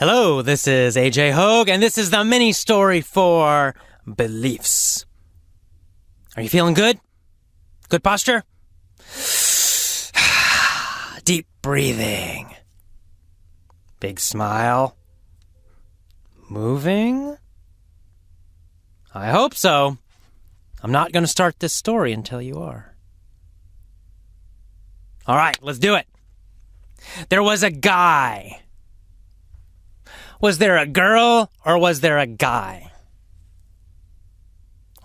Hello, this is AJ Hogue, and this is the mini story for beliefs. Are you feeling good? Good posture? Deep breathing. Big smile. Moving? I hope so. I'm not going to start this story until you are. All right, let's do it. There was a guy. Was there a girl or was there a guy?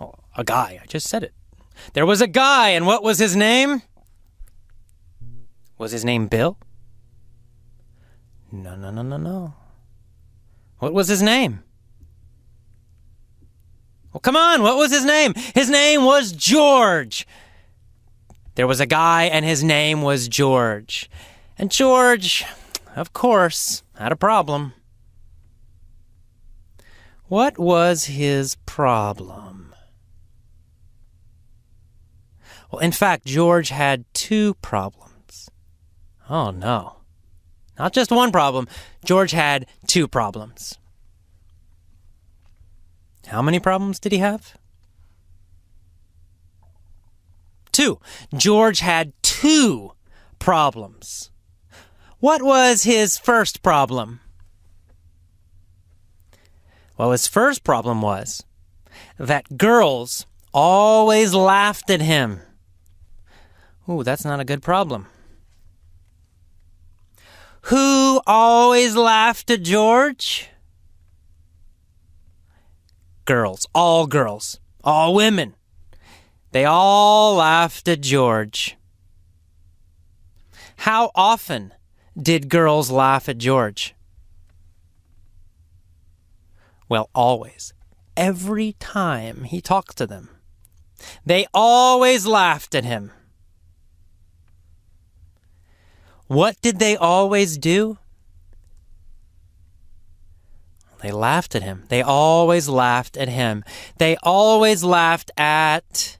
Oh, a guy. I just said it. There was a guy, and what was his name? Was his name Bill? No. What was his name? Well, come on, what was his name? His name was George. There was a guy, and his name was George. And George, of course, had a problem. What was his problem? Well, in fact, George had two problems. Oh, no. Not just one problem. George had two problems. How many problems did he have? Two. George had two problems. What was his first problem? Well, his first problem was that girls always laughed at him. Ooh, that's not a good problem. Who always laughed at George? Girls, all women. They all laughed at George. How often did girls laugh at George? Well, always. Every time he talked to them. They always laughed at him. What did they always do? They laughed at him. They always laughed at him. They always laughed at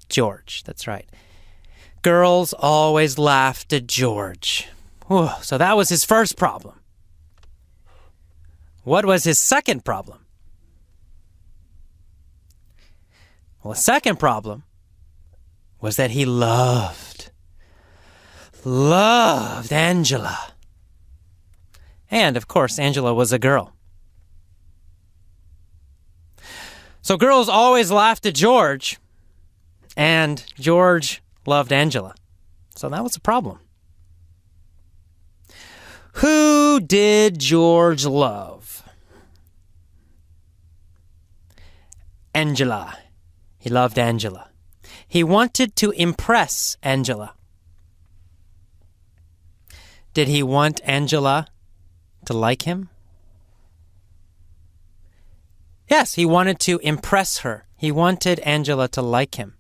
George. That's right. Girls always laughed at George. Whew, so that was his first problem. What was his second problem? Well, the second problem was that he loved Angela. And, of course, Angela was a girl. So girls always laughed at George, and George loved Angela. So that was a problem. Who did George love? Angela. He loved Angela. He wanted to impress Angela. Did he want Angela to like him? Yes, he wanted to impress her. He wanted Angela to like him.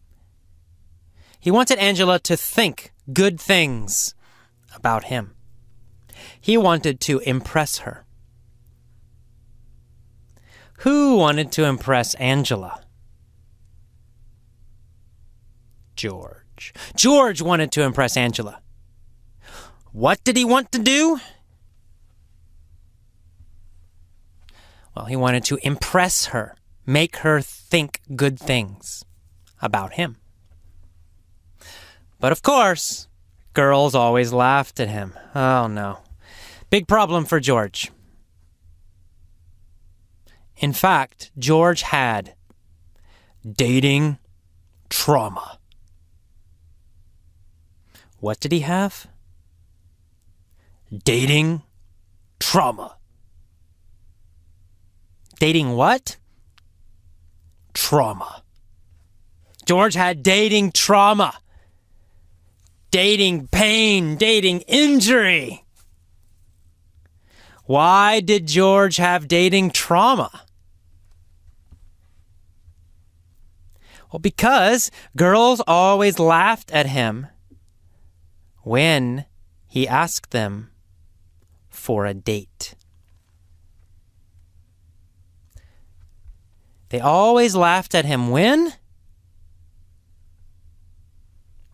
He wanted Angela to think good things about him. He wanted to impress her. Who wanted to impress Angela? George. George wanted to impress Angela. What did he want to do? Well, he wanted to impress her, make her think good things about him. But of course, girls always laughed at him. Oh no. Big problem for George. In fact, George had dating trauma. What did he have? Dating trauma. Dating what? Trauma. George had dating trauma. Dating pain, dating injury. Why did George have dating trauma? Well, because girls always laughed at him when he asked them for a date. They always laughed at him when?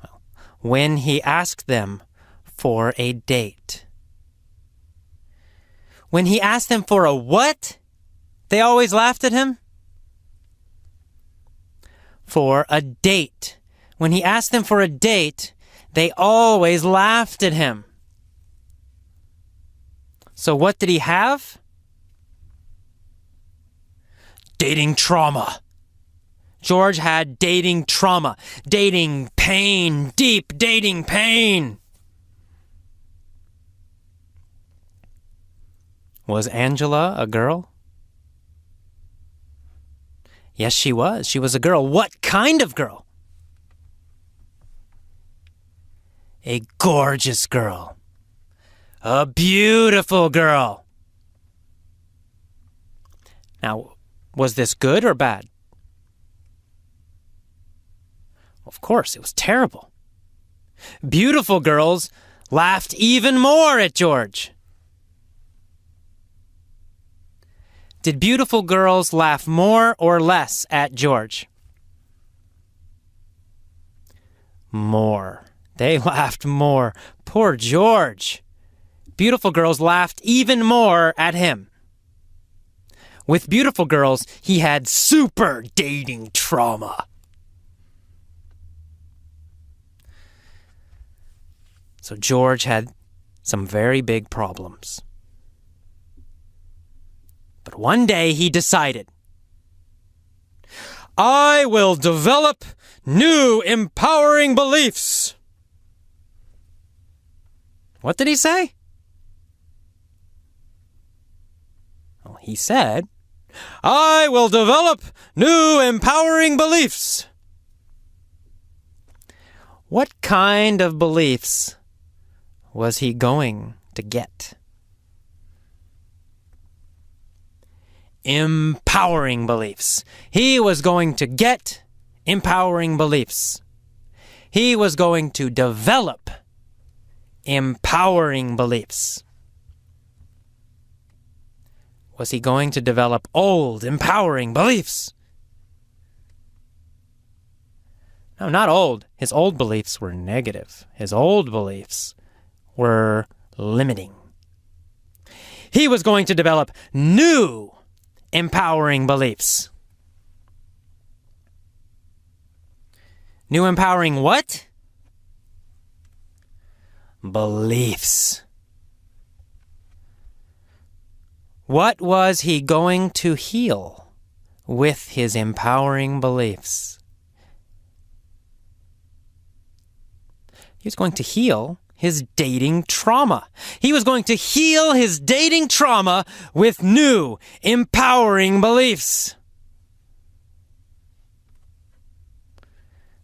Well, when he asked them for a date. When he asked them for a what, they always laughed at him? For a date. When he asked them for a date, they always laughed at him. So what did he have? Dating trauma. George had dating trauma. Dating pain. Deep dating pain. Was Angela a girl? Yes, she was. She was a girl. What kind of girl? A gorgeous girl. A beautiful girl. Now, was this good or bad? Of course, it was terrible. Beautiful girls laughed even more at George. Did beautiful girls laugh more or less at George? More. They laughed more. Poor George. Beautiful girls laughed even more at him. With beautiful girls, he had super dating trauma. So George had some very big problems. But one day he decided, I will develop new empowering beliefs. What did he say? Well, he said, I will develop new empowering beliefs. What kind of beliefs was he going to get? Empowering beliefs. He was going to get empowering beliefs. He was going to develop empowering beliefs. Was he going to develop old, empowering beliefs? No, not old. His old beliefs were negative. His old beliefs were limiting. He was going to develop new, empowering beliefs. New empowering what? Beliefs. What was he going to heal with his empowering beliefs? He was going to heal his dating trauma. He was going to heal his dating trauma with new, empowering beliefs.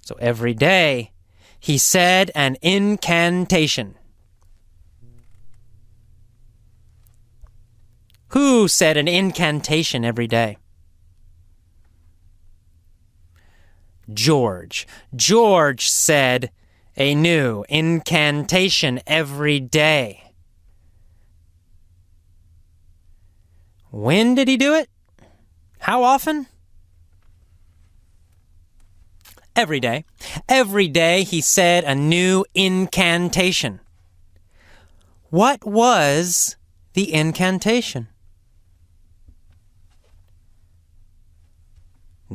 So every day, he said an incantation. Who said an incantation every day? George. George said a new incantation every day. When did he do it? How often? Every day. Every day he said a new incantation. What was the incantation?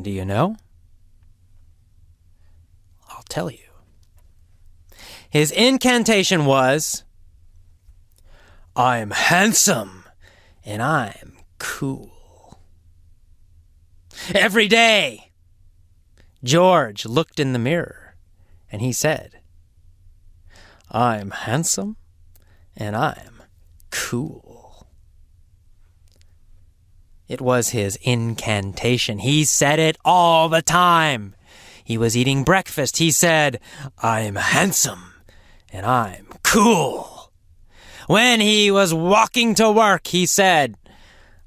Do you know? I'll tell you. His incantation was, I'm handsome and I'm cool. Every day, George looked in the mirror and he said, I'm handsome and I'm cool. It was his incantation. He said it all the time. He was eating breakfast. He said, I'm handsome and I'm cool. When he was walking to work, he said,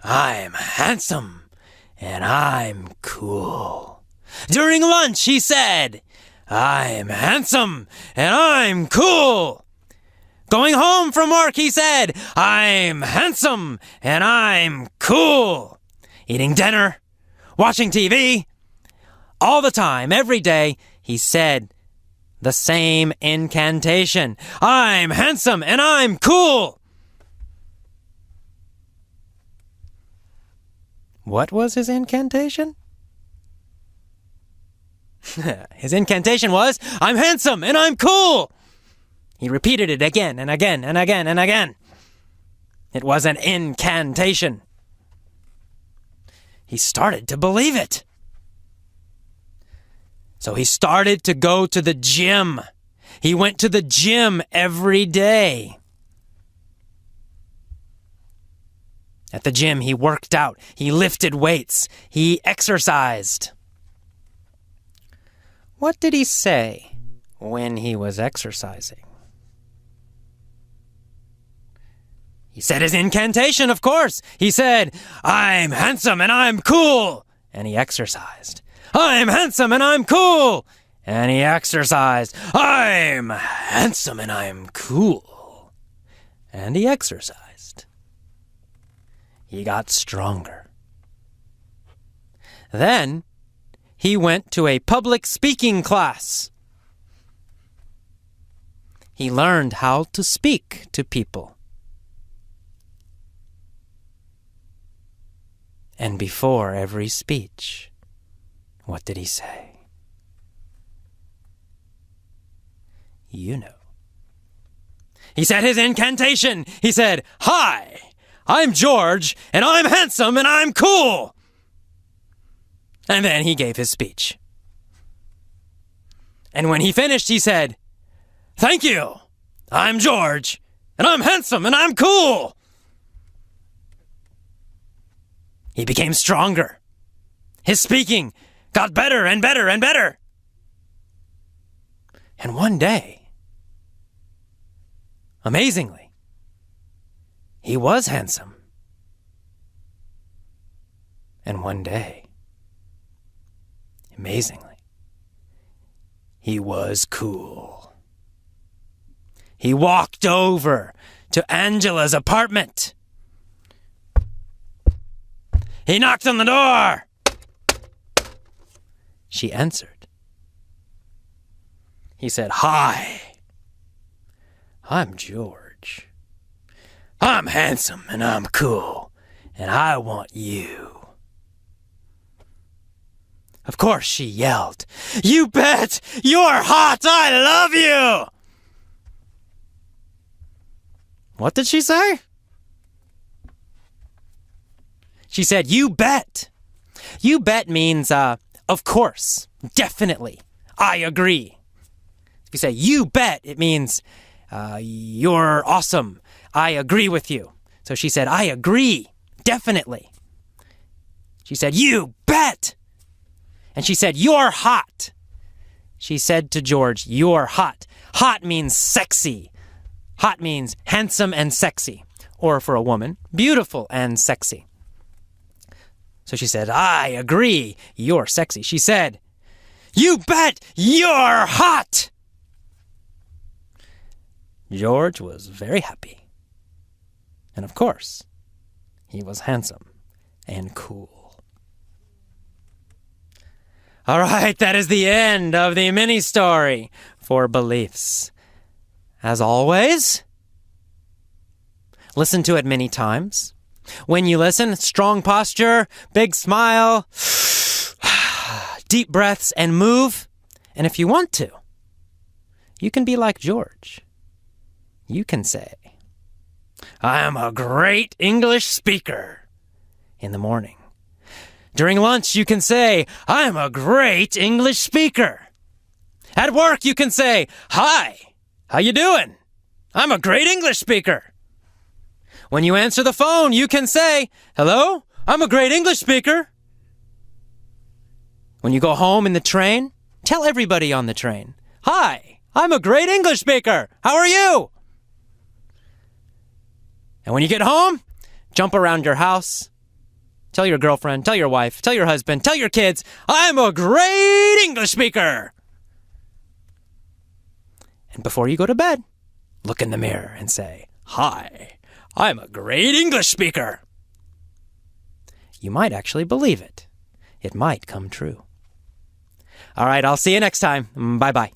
I'm handsome and I'm cool. During lunch, he said, I'm handsome and I'm cool. Going home from work, he said, I'm handsome and I'm cool. Eating dinner, watching TV, all the time, every day, he said the same incantation. I'm handsome and I'm cool. What was his incantation? His incantation was, I'm handsome and I'm cool. He repeated it again and again and again and again. It was an incantation. He started to believe it. So he started to go to the gym. He went to the gym every day. At the gym, he worked out. He lifted weights. He exercised. What did he say when he was exercising? He said his incantation, of course. He said, I'm handsome and I'm cool. And he exercised. I'm handsome and I'm cool. And he exercised. I'm handsome and I'm cool. And he exercised. He got stronger. Then he went to a public speaking class. He learned how to speak to people. And before every speech, what did he say? You know. He said his incantation. He said, Hi, I'm George, and I'm handsome, and I'm cool. And then he gave his speech. And when he finished, he said, Thank you. I'm George, and I'm handsome, and I'm cool. He became stronger. His speaking got better and better and better. And one day, amazingly, he was handsome. And one day, amazingly, he was cool. He walked over to Angela's apartment. He knocked on the door. She answered. He said, Hi, I'm George. I'm handsome and I'm cool, and I want you. Of course, she yelled, You bet! You're hot! I love you! What did she say? She said, You bet. You bet means, of course, definitely, I agree. If you say, You bet, it means, you're awesome. I agree with you. So she said, I agree, definitely. She said, You bet. And she said, You're hot. She said to George, You're hot. Hot means sexy. Hot means handsome and sexy. Or for a woman, beautiful and sexy. So she said, I agree, you're sexy. She said, You bet, you're hot. George was very happy. And of course, he was handsome and cool. All right, that is the end of the mini story for beliefs. As always, listen to it many times. When you listen, strong posture, big smile, deep breaths, and move. And if you want to, you can be like George. You can say, I am a great English speaker in the morning. During lunch, you can say, I am a great English speaker. At work, you can say, Hi, how you doing? I'm a great English speaker. When you answer the phone, you can say, Hello, I'm a great English speaker. When you go home in the train, tell everybody on the train, Hi, I'm a great English speaker. How are you? And when you get home, jump around your house. Tell your girlfriend, tell your wife, tell your husband, tell your kids, I'm a great English speaker. And before you go to bed, look in the mirror and say, Hi, I'm a great English speaker. You might actually believe it. It might come true. All right, I'll see you next time. Bye-bye.